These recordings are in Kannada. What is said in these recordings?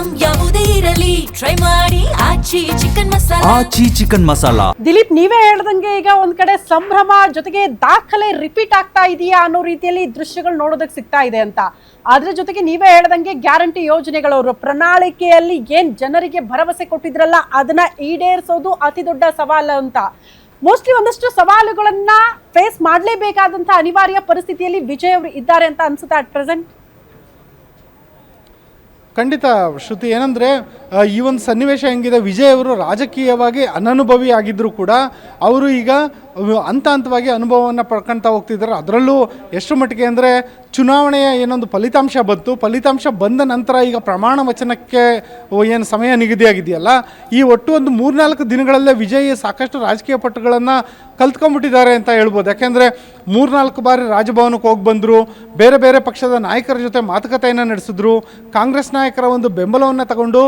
ಐಟಂ ಯಾವುದೇ ಇರಲಿ ಟ್ರೈ ಮಾಡಿ ಆಚಿ ಚಿಕನ್ ಮಸಾಲಾ. ದಿಲೀಪ್, ನೀವೇ ಹೇಳ್ದಂಗೆ ಈಗ ಒಂದ್ ಕಡೆ ಸಂಭ್ರಮ ಜೊತೆಗೆ ದಾಖಲೆ ರಿಪೀಟ್ ಆಗ್ತಾ ಇದೆಯಾ ಅನ್ನೋ ರೀತಿಯಲ್ಲಿ ದೃಶ್ಯಗಳು ನೋಡೋದಕ್ಕೆ ಸಿಗ್ತಾ ಇದೆ ಅಂತ. ಅದ್ರ ಜೊತೆಗೆ ನೀವೇ ಹೇಳ್ದಂಗೆ ಗ್ಯಾರಂಟಿ ಯೋಜನೆಗಳವರು ಪ್ರಣಾಳಿಕೆಯಲ್ಲಿ ಏನ್ ಜನರಿಗೆ ಭರವಸೆ ಕೊಟ್ಟಿದ್ರಲ್ಲ ಅದನ್ನ ಈಡೇರಿಸೋದು ಅತಿ ದೊಡ್ಡ ಸವಾಲು ಅಂತ. ಮೋಸ್ಟ್ಲಿ ಒಂದಷ್ಟು ಸವಾಲುಗಳನ್ನ ಫೇಸ್ ಮಾಡಲೇಬೇಕಾದಂತ ಅನಿವಾರ್ಯ ಪರಿಸ್ಥಿತಿಯಲ್ಲಿ ವಿಜಯ್ ಅವರು ಇದ್ದಾರೆ ಅಂತ ಅನ್ಸುತ್ತೆ ಅಟ್ ಪ್ರೆಸೆಂಟ್. ಖಂಡಿತ ಶ್ರುತಿ, ಏನಂದರೆ ಈ ಒಂದು ಸನ್ನಿವೇಶ ಹೆಂಗಿದೆ, ವಿಜಯ್ ಅವರು ರಾಜಕೀಯವಾಗಿ ಅನನುಭವಿ ಆಗಿದ್ದರೂ ಕೂಡ ಅವರು ಈಗ ಹಂತ ಹಂತವಾಗಿ ಅನುಭವವನ್ನು ಪಡ್ಕೊಳ್ತಾ ಹೋಗ್ತಿದ್ದಾರೆ. ಅದರಲ್ಲೂ ಎಷ್ಟು ಮಟ್ಟಿಗೆ ಅಂದರೆ ಚುನಾವಣೆಯ ಏನೊಂದು ಫಲಿತಾಂಶ ಬಂದ ನಂತರ ಈಗ ಪ್ರಮಾಣ ವಚನಕ್ಕೆ ಏನು ಸಮಯ ನಿಗದಿಯಾಗಿದೆಯಲ್ಲ, ಈ ಒಟ್ಟು ಒಂದು 3-4 ದಿನಗಳಲ್ಲೇ ವಿಜಯ್ ಸಾಕಷ್ಟು ರಾಜಕೀಯ ಪಟ್ಟುಗಳನ್ನು ಕಲ್ತ್ಕೊಂಡ್ಬಿಟ್ಟಿದ್ದಾರೆ ಅಂತ ಹೇಳ್ಬೋದು. ಯಾಕೆಂದರೆ 3-4 ಬಾರಿ ರಾಜಭವನಕ್ಕೆ ಹೋಗಿ ಬಂದರು, ಬೇರೆ ಬೇರೆ ಪಕ್ಷದ ನಾಯಕರ ಜೊತೆ ಮಾತುಕತೆಯನ್ನು ನಡೆಸಿದ್ರು, ಕಾಂಗ್ರೆಸ್ ನಾಯಕರ ಒಂದು ಬೆಂಬಲವನ್ನು ತಗೊಂಡು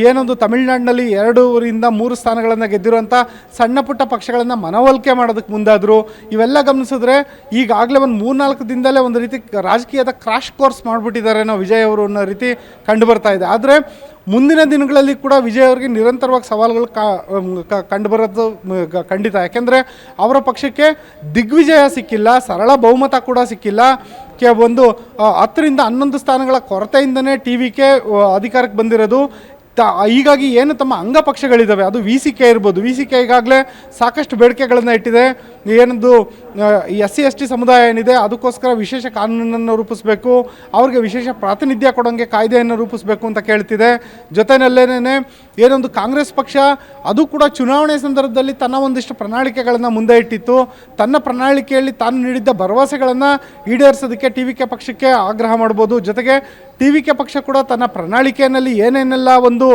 ಏನೊಂದು ತಮಿಳುನಾಡಿನಲ್ಲಿ 2-3 ಸ್ಥಾನಗಳನ್ನು ಗೆದ್ದಿರುವಂಥ ಸಣ್ಣ ಪುಟ್ಟ ಪಕ್ಷಗಳನ್ನು ಮನವೊಲಿಕೆ ಮಾಡೋದಕ್ಕೆ ಮುಂದಾದರು. ಇವೆಲ್ಲ ಗಮನಿಸಿದ್ರೆ ಈಗಾಗಲೇ ಒಂದು 3-4 ದಿನದಲ್ಲೇ ಒಂದು ರೀತಿ ರಾಜಕೀಯದ ಕ್ರಾಶ್ ಕೋರ್ಸ್ ಮಾಡಿಬಿಟ್ಟಿದ್ದಾರೆ ನಾವು ವಿಜಯ್ ಅವರು ಅನ್ನೋ ರೀತಿ ಕಂಡು ಬರ್ತಾ ಇದೆ. ಆದರೆ ಮುಂದಿನ ದಿನಗಳಲ್ಲಿ ಕೂಡ ವಿಜಯ್ ಅವರಿಗೆ ನಿರಂತರವಾಗಿ ಸವಾಲುಗಳು ಕಂಡುಬರೋದು ಖಂಡಿತ. ಯಾಕೆಂದರೆ ಅವರ ಪಕ್ಷಕ್ಕೆ ದಿಗ್ವಿಜಯ ಸಿಕ್ಕಿಲ್ಲ, ಸರಳ ಬಹುಮತ ಕೂಡ ಸಿಕ್ಕಿಲ್ಲ. ಒಂದು 10-11 ಸ್ಥಾನಗಳ ಕೊರತೆಯಿಂದನೇ TVK ಅಧಿಕಾರಕ್ಕೆ ಬಂದಿರೋದು. ಹೀಗಾಗಿ ಏನು ತಮ್ಮ ಅಂಗಪಕ್ಷಗಳಿದ್ದಾವೆ, ಅದು VCK ಇರ್ಬೋದು, VCK ಈಗಾಗಲೇ ಸಾಕಷ್ಟು ಬೇಡಿಕೆಗಳನ್ನು ಇಟ್ಟಿದೆ. ಏನದು SC/ST ಸಮುದಾಯ ಏನಿದೆ ಅದಕ್ಕೋಸ್ಕರ ವಿಶೇಷ ಕಾನೂನನ್ನು ರೂಪಿಸಬೇಕು, ಅವ್ರಿಗೆ ವಿಶೇಷ ಪ್ರಾತಿನಿಧ್ಯ ಕೊಡೋಂಗೆ ಕಾಯ್ದೆಯನ್ನು ರೂಪಿಸಬೇಕು ಅಂತ ಕೇಳ್ತಿದೆ. ಜೊತೆಯಲ್ಲೇನೇ ಏನೊಂದು ಕಾಂಗ್ರೆಸ್ ಪಕ್ಷ ಅದು ಕೂಡ ಚುನಾವಣೆ ಸಂದರ್ಭದಲ್ಲಿ ತನ್ನ ಒಂದಿಷ್ಟು ಪ್ರಣಾಳಿಕೆಗಳನ್ನು ಮುಂದೆ ಇಟ್ಟಿತ್ತು. ತನ್ನ ಪ್ರಣಾಳಿಕೆಯಲ್ಲಿ ತಾನು ನೀಡಿದ್ದ ಭರವಸೆಗಳನ್ನು ಈಡೇರಿಸೋದಕ್ಕೆ TVK ಪಕ್ಷಕ್ಕೆ ಆಗ್ರಹ ಮಾಡ್ಬೋದು. ಜೊತೆಗೆ TVK ಪಕ್ಷ ಕೂಡ ತನ್ನ ಪ್ರಣಾಳಿಕೆಯಲ್ಲಿ ಏನೇನೆಲ್ಲ ಒಂದು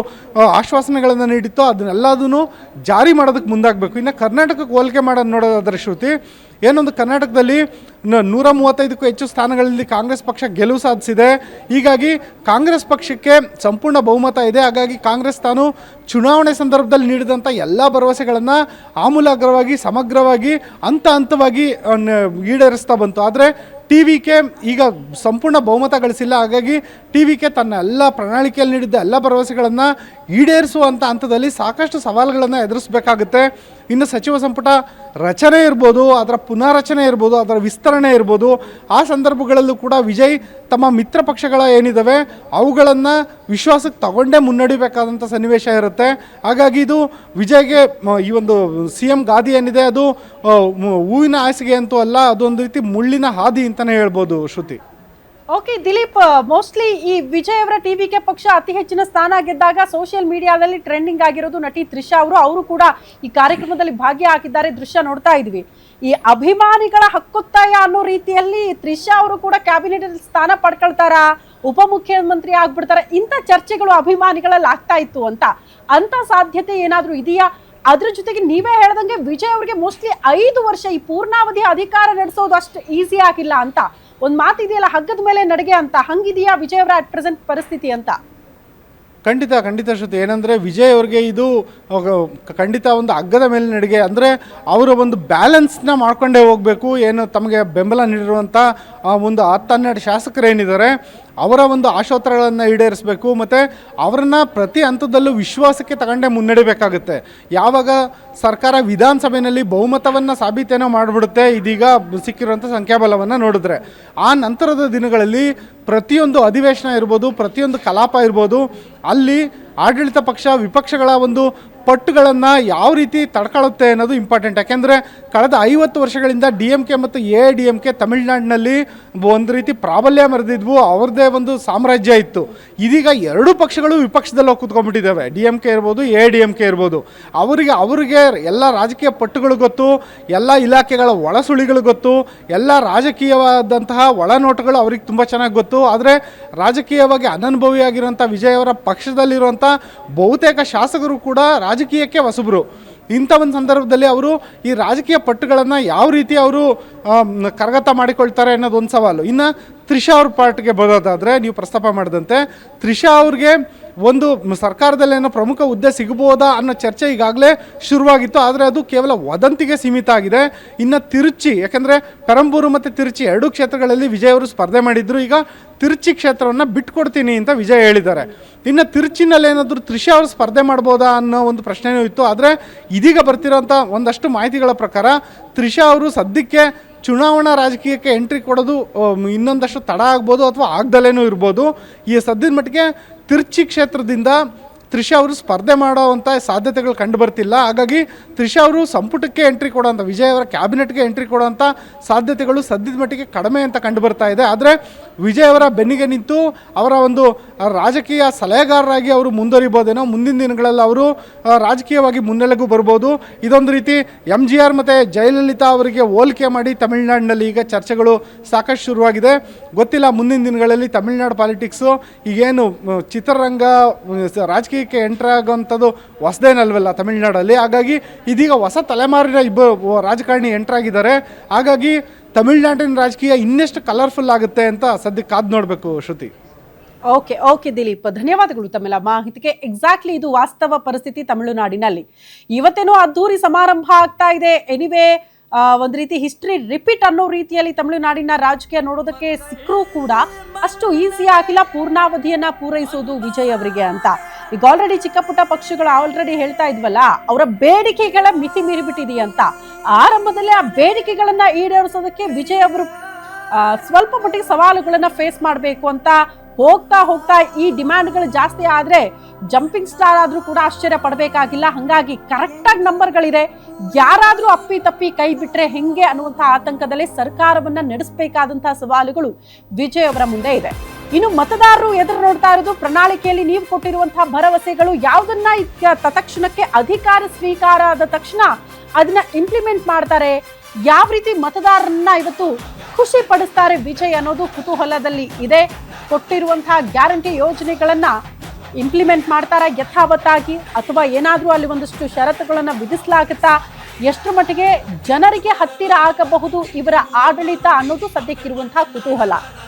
ಆಶ್ವಾಸನೆಗಳನ್ನು ನೀಡಿತ್ತೋ ಅದನ್ನೆಲ್ಲದೂ ಜಾರಿ ಮಾಡೋದಕ್ಕೆ ಮುಂದಾಗಬೇಕು. ಇನ್ನು ಕರ್ನಾಟಕಕ್ಕೆ ಹೋಲಿಕೆ ಮಾಡೋದು ನೋಡೋದಾದರೆ ಶ್ರುತಿ, ಏನೊಂದು ಕರ್ನಾಟಕದಲ್ಲಿ 135ಕ್ಕೂ ಹೆಚ್ಚು ಸ್ಥಾನಗಳಲ್ಲಿ ಕಾಂಗ್ರೆಸ್ ಪಕ್ಷ ಗೆಲುವು ಸಾಧಿಸಿದೆ. ಹೀಗಾಗಿ ಕಾಂಗ್ರೆಸ್ ಪಕ್ಷಕ್ಕೆ ಸಂಪೂರ್ಣ ಬಹುಮತ ಇದೆ. ಹಾಗಾಗಿ ಕಾಂಗ್ರೆಸ್ ತಾನು ಚುನಾವಣೆ ಸಂದರ್ಭದಲ್ಲಿ ನೀಡಿದಂಥ ಎಲ್ಲ ಭರವಸೆಗಳನ್ನು ಆಮೂಲಾಗ್ರವಾಗಿ ಸಮಗ್ರವಾಗಿ ಹಂತವಾಗಿ ಈಡೇರಿಸ್ತಾ ಬಂತು. ಆದರೆ TVK ಈಗ ಸಂಪೂರ್ಣ ಬಹುಮತ ಗಳಿಸಿಲ್ಲ. ಹಾಗಾಗಿ TVK ತನ್ನ ಎಲ್ಲ ಪ್ರಣಾಳಿಕೆಯಲ್ಲಿ ನೀಡಿದ್ದ ಎಲ್ಲ ಭರವಸೆಗಳನ್ನು ಈಡೇರಿಸುವಂಥ ಹಂತದಲ್ಲಿ ಸಾಕಷ್ಟು ಸವಾಲುಗಳನ್ನು ಎದುರಿಸಬೇಕಾಗುತ್ತೆ. ಇನ್ನು ಸಚಿವ ಸಂಪುಟ ರಚನೆ ಇರ್ಬೋದು, ಅದರ ಪುನಾರಚನೆ ಇರ್ಬೋದು, ಅದರ ವಿಸ್ತರಣೆ ಇರ್ಬೋದು, ಆ ಸಂದರ್ಭಗಳಲ್ಲೂ ಕೂಡ ವಿಜಯ್ ತಮ್ಮ ಮಿತ್ರ ಪಕ್ಷಗಳ ಏನಿದ್ದಾವೆ ಅವುಗಳನ್ನು ವಿಶ್ವಾಸಕ್ಕೆ ತಗೊಂಡೇ ಮುನ್ನಡಿಬೇಕಾದಂಥ ಸನ್ನಿವೇಶ ಇರುತ್ತೆ. ಹಾಗಾಗಿ ಇದು ವಿಜಯ್ಗೆ ಈ ಒಂದು CM ಗಾದಿ ಏನಿದೆ ಅದು ಹೂವಿನ ಹಾಸಿಗೆ ಅಂತೂ ಅಲ್ಲ, ಅದೊಂದು ರೀತಿ ಮುಳ್ಳಿನ ಹಾದಿ ಅಂತಲೇ ಹೇಳ್ಬೋದು ಶ್ರುತಿ. ಓಕೆ ದಿಲೀಪ್, ಮೋಸ್ಟ್ಲಿ ಈ ವಿಜಯ್ ಅವರ TVK ಪಕ್ಷ ಅತಿ ಹೆಚ್ಚಿನ ಸ್ಥಾನ ಗೆದ್ದಾಗ ಸೋಷಿಯಲ್ ಮೀಡಿಯಾದಲ್ಲಿ ಟ್ರೆಂಡಿಂಗ್ ಆಗಿರೋದು ನಟಿ ತ್ರಿಷಾ ಅವರು ಕೂಡ ಈ ಕಾರ್ಯಕ್ರಮದಲ್ಲಿ ಭಾಗಿಯಾಗಿದ್ದಾರೆ, ದೃಶ್ಯ ನೋಡ್ತಾ ಇದ್ವಿ. ಈ ಅಭಿಮಾನಿಗಳ ಹಕ್ಕೊತ್ತಾಯ ಅನ್ನೋ ರೀತಿಯಲ್ಲಿ ತ್ರಿಷಾ ಅವರು ಕೂಡ ಕ್ಯಾಬಿನೆಟ್ ಸ್ಥಾನ ಪಡ್ಕೊಳ್ತಾರಾ, ಉಪಮುಖ್ಯಮಂತ್ರಿ ಆಗ್ಬಿಡ್ತಾರೆ, ಇಂಥ ಚರ್ಚೆಗಳು ಅಭಿಮಾನಿಗಳಲ್ಲಿ ಆಗ್ತಾ ಇತ್ತು ಅಂತ ಸಾಧ್ಯತೆ ಏನಾದರೂ ಇದೆಯಾ? ಅದ್ರ ಜೊತೆಗೆ ನೀವೇ ಹೇಳ್ದಂಗೆ ವಿಜಯ್ ಅವರಿಗೆ ಮೋಸ್ಟ್ಲಿ 5 ವರ್ಷ ಈ ಪೂರ್ಣಾವಧಿ ಅಧಿಕಾರ ನಡೆಸೋದು ಅಷ್ಟು ಈಸಿ ಆಗಿಲ್ಲ ಅಂತ ಒಂದು ಮಾತಿದೆಯಲ್ಲ, ಹಗ್ಗದ ಮೇಲೆ ನಡಿಗೆ ಅಂತ, ಹಂಗಿದೆಯಾ ವಿಜಯ್ ಅವರ ಅಟ್ ಪ್ರೆಸೆಂಟ್ ಪರಿಸ್ಥಿತಿ ಅಂತ? ಖಂಡಿತ ಶ್ರುತಿ, ಏನಂದರೆ ವಿಜಯ್ ಅವ್ರಿಗೆ ಇದು ಖಂಡಿತ ಒಂದು ಹಗ್ಗದ ಮೇಲೆ ನಡಿಗೆ. ಅಂದರೆ ಅವರ ಒಂದು ಬ್ಯಾಲೆನ್ಸ್ನ ಮಾಡ್ಕೊಂಡೇ ಹೋಗಬೇಕು. ಏನು ತಮಗೆ ಬೆಂಬಲ ನೀಡಿರುವಂಥ ಒಂದು 10-12 ಶಾಸಕರೇನಿದ್ದಾರೆ ಅವರ ಒಂದು ಆಶೋತ್ತರಗಳನ್ನು ಈಡೇರಿಸಬೇಕು ಮತ್ತು ಅವರನ್ನು ಪ್ರತಿ ಹಂತದಲ್ಲೂ ವಿಶ್ವಾಸಕ್ಕೆ ತಗೊಂಡೇ ಮುನ್ನಡೆಯಬೇಕಾಗುತ್ತೆ. ಯಾವಾಗ ಸರ್ಕಾರ ವಿಧಾನಸಭೆಯಲ್ಲಿ ಬಹುಮತವನ್ನು ಸಾಬೀತೇನೋ ಮಾಡಿಬಿಡುತ್ತೆ ಇದೀಗ ಸಿಕ್ಕಿರುವಂಥ ಸಂಖ್ಯಾಬಲವನ್ನು ನೋಡಿದ್ರೆ, ಆ ನಂತರದ ದಿನಗಳಲ್ಲಿ ಪ್ರತಿಯೊಂದು ಅಧಿವೇಶನ ಇರ್ಬೋದು, ಪ್ರತಿಯೊಂದು ಕಲಾಪ ಇರ್ಬೋದು, ಅಲ್ಲಿ ಆಡಳಿತ ಪಕ್ಷ ವಿಪಕ್ಷಗಳ ಒಂದು ಪಟ್ಟುಗಳನ್ನು ಯಾವ ರೀತಿ ತಡ್ಕೊಳ್ಳುತ್ತೆ ಅನ್ನೋದು ಇಂಪಾರ್ಟೆಂಟ್. ಯಾಕೆಂದರೆ ಕಳೆದ 50 ವರ್ಷಗಳಿಂದ DMK ಮತ್ತು AIADMK ತಮಿಳುನಾಡಿನಲ್ಲಿ ಒಂದು ರೀತಿ ಪ್ರಾಬಲ್ಯ ಮೆರೆದಿದ್ವು, ಅವ್ರದ್ದೇ ಒಂದು ಸಾಮ್ರಾಜ್ಯ ಇತ್ತು. ಇದೀಗ 2 ಪಕ್ಷಗಳು ವಿಪಕ್ಷದಲ್ಲಿ ಹೋಗಿ ಕೂತ್ಕೊಂಡ್ಬಿಟ್ಟಿದ್ದಾವೆ, DMK ಇರ್ಬೋದು AIADMK ಇರ್ಬೋದು. ಅವರಿಗೆ ಎಲ್ಲ ರಾಜಕೀಯ ಪಟ್ಟುಗಳು ಗೊತ್ತು, ಎಲ್ಲ ಇಲಾಖೆಗಳ ಒಳಸುಳಿಗಳು ಗೊತ್ತು, ಎಲ್ಲ ರಾಜಕೀಯವಾದಂತಹ ಒಳನೋಟಗಳು ಅವ್ರಿಗೆ ತುಂಬ ಚೆನ್ನಾಗಿ ಗೊತ್ತು. ಆದರೆ ರಾಜಕೀಯವಾಗಿ ಅನನುಭವಿಯಾಗಿರುವಂಥ ವಿಜಯ್ ಅವರ ಪಕ್ಷದಲ್ಲಿರುವಂಥ ಬಹುತೇಕ ಶಾಸಕರು ಕೂಡ ರಾಜಕೀಯಕ್ಕೆ ಹೊಸಬರು. ಇಂಥ ಒಂದು ಸಂದರ್ಭದಲ್ಲಿ ಅವರು ಈ ರಾಜಕೀಯ ಪಟ್ಟುಗಳನ್ನು ಯಾವ ರೀತಿ ಅವರು ಕರಗತ ಮಾಡಿಕೊಳ್ತಾರೆ ಅನ್ನೋದೊಂದು ಸವಾಲು. ಇನ್ನು ತ್ರಿಷಾ ಅವ್ರ ಪಾರ್ಟ್ಗೆ ಬರೋದಾದರೆ ನೀವು ಪ್ರಸ್ತಾಪ ಮಾಡಿದಂತೆ ತ್ರಿಷಾ ಅವ್ರಿಗೆ ಒಂದು ಸರ್ಕಾರದಲ್ಲೇನೋ ಪ್ರಮುಖ ಹುದ್ದೆ ಸಿಗಬಹುದಾ ಅನ್ನೋ ಚರ್ಚೆ ಈಗಾಗಲೇ ಶುರುವಾಗಿತ್ತು. ಆದರೆ ಅದು ಕೇವಲ ವದಂತಿಗೆ ಸೀಮಿತ ಆಗಿದೆ. ಇನ್ನು ತಿರುಚಿ, ಯಾಕೆಂದರೆ ಪೆರಂಬೂರು ಮತ್ತು ತಿರುಚಿ ಎರಡೂ ಕ್ಷೇತ್ರಗಳಲ್ಲಿ ವಿಜಯ್ ಅವರು ಸ್ಪರ್ಧೆ ಮಾಡಿದ್ರು. ಈಗ ತಿರುಚಿ ಕ್ಷೇತ್ರವನ್ನು ಬಿಟ್ಕೊಡ್ತೀನಿ ಅಂತ ವಿಜಯ್ ಹೇಳಿದ್ದಾರೆ. ಇನ್ನು ತಿರುಚಿನಲ್ಲಿ ಏನಾದರೂ ತ್ರಿಷಾ ಅವರು ಸ್ಪರ್ಧೆ ಮಾಡ್ಬೋದಾ ಅನ್ನೋ ಒಂದು ಪ್ರಶ್ನೆಯೂ ಇತ್ತು. ಆದರೆ ಇದೀಗ ಬರ್ತಿರೋಂಥ ಒಂದಷ್ಟು ಮಾಹಿತಿಗಳ ಪ್ರಕಾರ ತ್ರಿಷಾ ಅವರು ಸದ್ಯಕ್ಕೆ ಚುನಾವಣಾ ರಾಜಕೀಯಕ್ಕೆ ಎಂಟ್ರಿ ಕೊಡೋದು ಇನ್ನೊಂದಷ್ಟು ತಡ ಆಗ್ಬೋದು ಅಥವಾ ಆಗ್ದಲೇನೂ ಇರ್ಬೋದು. ಈ ಸದ್ಯದ ಮಟ್ಟಿಗೆ ತಿರುಚಿ ಕ್ಷೇತ್ರದಿಂದ ತ್ರಿಷಾ ಅವರು ಸ್ಪರ್ಧೆ ಮಾಡೋವಂಥ ಸಾಧ್ಯತೆಗಳು ಕಂಡು ಬರ್ತಿಲ್ಲ. ಹಾಗಾಗಿ ತ್ರಿಷಾ ಅವರು ಸಂಪುಟಕ್ಕೆ ಎಂಟ್ರಿ ಕೊಡೋಂಥ, ವಿಜಯ್ ಅವರ ಕ್ಯಾಬಿನೆಟ್ಗೆ ಎಂಟ್ರಿ ಕೊಡೋವಂಥ ಸಾಧ್ಯತೆಗಳು ಸದ್ಯದ ಮಟ್ಟಿಗೆ ಕಡಿಮೆ ಅಂತ ಕಂಡು ಬರ್ತಾ ಇದೆ. ಆದರೆ ವಿಜಯ್ ಅವರ ಬೆನ್ನಿಗೆ ನಿಂತು ಅವರ ಒಂದು ರಾಜಕೀಯ ಸಲಹೆಗಾರರಾಗಿ ಅವರು ಮುಂದುವರಿಬೋದೇನೋ. ಮುಂದಿನ ದಿನಗಳಲ್ಲಿ ಅವರು ರಾಜಕೀಯವಾಗಿ ಮುನ್ನೆಲೆಗೂ ಬರ್ಬೋದು. ಇದೊಂದು ರೀತಿ MGR ಮತ್ತು ಜಯಲಲಿತಾ ಅವರಿಗೆ ಹೋಲಿಕೆ ಮಾಡಿ ತಮಿಳುನಾಡಿನಲ್ಲಿ ಈಗ ಚರ್ಚೆಗಳು ಸಾಕಷ್ಟು ಶುರುವಾಗಿದೆ. ಗೊತ್ತಿಲ್ಲ ಮುಂದಿನ ದಿನಗಳಲ್ಲಿ ತಮಿಳುನಾಡು ಪಾಲಿಟಿಕ್ಸು ಈಗೇನು ಚಿತ್ರರಂಗ ರಾಜಕೀಯಕ್ಕೆ ಎಂಟ್ರ್ ಆಗೋವಂಥದ್ದು ಹೊಸದೇನಲ್ವಲ್ಲ ತಮಿಳುನಾಡಲ್ಲಿ. ಹಾಗಾಗಿ ಇದೀಗ ಹೊಸ ತಲೆಮಾರಿನ ಇಬ್ಬರು ರಾಜಕಾರಣಿ ಎಂಟ್ರಾಗಿದ್ದಾರೆ. ಹಾಗಾಗಿ ತಮಿಳುನಾಡಿನ ರಾಜಕೀಯ ಇನ್ನೆಷ್ಟು ಕಲರ್ಫುಲ್ ಆಗುತ್ತೆ ಅಂತ ಸದ್ಯಕ್ಕೆ ಕಾದು ನೋಡಬೇಕು ಶ್ರುತಿ. ಓಕೆ ದಿಲೀಪ್, ಧನ್ಯವಾದಗಳು ತಮ್ಮೆಲ್ಲ ಮಾಹಿತಿಗೆ. ಎಕ್ಸಾಕ್ಟ್ಲಿ ಇದು ವಾಸ್ತವ ಪರಿಸ್ಥಿತಿ ತಮಿಳುನಾಡಿನಲ್ಲಿ. ಇವತ್ತೇನೋ ಅದ್ದೂರಿ ಸಮಾರಂಭ ಆಗ್ತಾ ಇದೆ. ಎನಿವೇ ಒಂದು ರೀತಿ ಹಿಸ್ಟ್ರಿ ರಿಪೀಟ್ ಅನ್ನೋ ರೀತಿಯಲ್ಲಿ ತಮಿಳುನಾಡಿನ ರಾಜಕೀಯ ನೋಡೋದಕ್ಕೆ ಸಿಕ್ಕರೂ ಕೂಡ ಅಷ್ಟು ಈಸಿ ಆಗಿಲ್ಲ ಪೂರ್ಣಾವಧಿಯನ್ನ ಪೂರೈಸೋದು ವಿಜಯ್ ಅವರಿಗೆ ಅಂತ. ಈಗ ಆಲ್ರೆಡಿ ಚಿಕ್ಕ ಪುಟ್ಟ ಪಕ್ಷಗಳು ಆಲ್ರೆಡಿ ಹೇಳ್ತಾ ಇದ್ವಲ್ಲ, ಅವರ ಬೇಡಿಕೆಗಳ ಮಿತಿ ಮೀರಿಬಿಟ್ಟಿದೆಯಂತ. ಆರಂಭದಲ್ಲೇ ಆ ಬೇಡಿಕೆಗಳನ್ನ ಈಡೇರಿಸೋದಕ್ಕೆ ವಿಜಯ್ ಅವರು ಸ್ವಲ್ಪ ಮಟ್ಟಿಗೆ ಸವಾಲುಗಳನ್ನ ಫೇಸ್ ಮಾಡಬೇಕು ಅಂತ ಹೋಗ್ತಾ ಈ ಡಿಮ್ಯಾಂಡ್ಗಳು ಜಾಸ್ತಿ ಆದ್ರೆ ಜಂಪಿಂಗ್ ಸ್ಟಾರ್ ಆದ್ರೂ ಕೂಡ ಆಶ್ಚರ್ಯ ಪಡಬೇಕಾಗಿಲ್ಲ. ಹಂಗಾಗಿ ಕರೆಕ್ಟಾಗಿ ನಂಬರ್ಗಳಿದೆ. ಯಾರಾದ್ರೂ ಅಪ್ಪಿ ತಪ್ಪಿ ಕೈ ಬಿಟ್ರೆ ಹೆಂಗೆ ಅನ್ನುವಂತಹ ಆತಂಕದಲ್ಲೇ ಸರ್ಕಾರವನ್ನ ನಡೆಸಬೇಕಾದಂತಹ ಸವಾಲುಗಳು ವಿಜಯ್ ಅವರ ಮುಂದೆ ಇದೆ. ಇನ್ನು ಮತದಾರರು ಎದುರು ನೋಡ್ತಾ ಇರೋದು ಪ್ರಣಾಳಿಕೆಯಲ್ಲಿ ನೀವು ಕೊಟ್ಟಿರುವಂತಹ ಭರವಸೆಗಳು ಯಾವುದನ್ನ ತತ್ಕ್ಷಣಕ್ಕೆ ಅಧಿಕಾರ ಸ್ವೀಕಾರ ಆದ ತಕ್ಷಣ ಅದನ್ನ ಇಂಪ್ಲಿಮೆಂಟ್ ಮಾಡ್ತಾರೆ, ಯಾವ ರೀತಿ ಮತದಾರರನ್ನ ಇವತ್ತು ಖುಷಿ ಪಡಿಸ್ತಾರೆ ವಿಜಯ್ ಅನ್ನೋದು ಕುತೂಹಲದಲ್ಲಿ ಇದೆ. ಕೊಟ್ಟಿರುವಂತಹ ಗ್ಯಾರಂಟಿ ಯೋಜನೆಗಳನ್ನ ಇಂಪ್ಲಿಮೆಂಟ್ ಮಾಡ್ತಾರಾ ಯಥಾವತ್ತಾಗಿ, ಅಥವಾ ಏನಾದರೂ ಅಲ್ಲಿ ಒಂದಷ್ಟು ಷರತ್ತುಗಳನ್ನ ವಿಧಿಸಲಾಗುತ್ತಾ, ಎಷ್ಟರ ಮಟ್ಟಿಗೆ ಜನರಿಗೆ ಹತ್ತಿರ ಆಗಬಹುದು ಇವರ ಆಡಳಿತ ಅನ್ನೋದು ಸದ್ಯಕ್ಕಿರುವಂತಹ ಕುತೂಹಲ.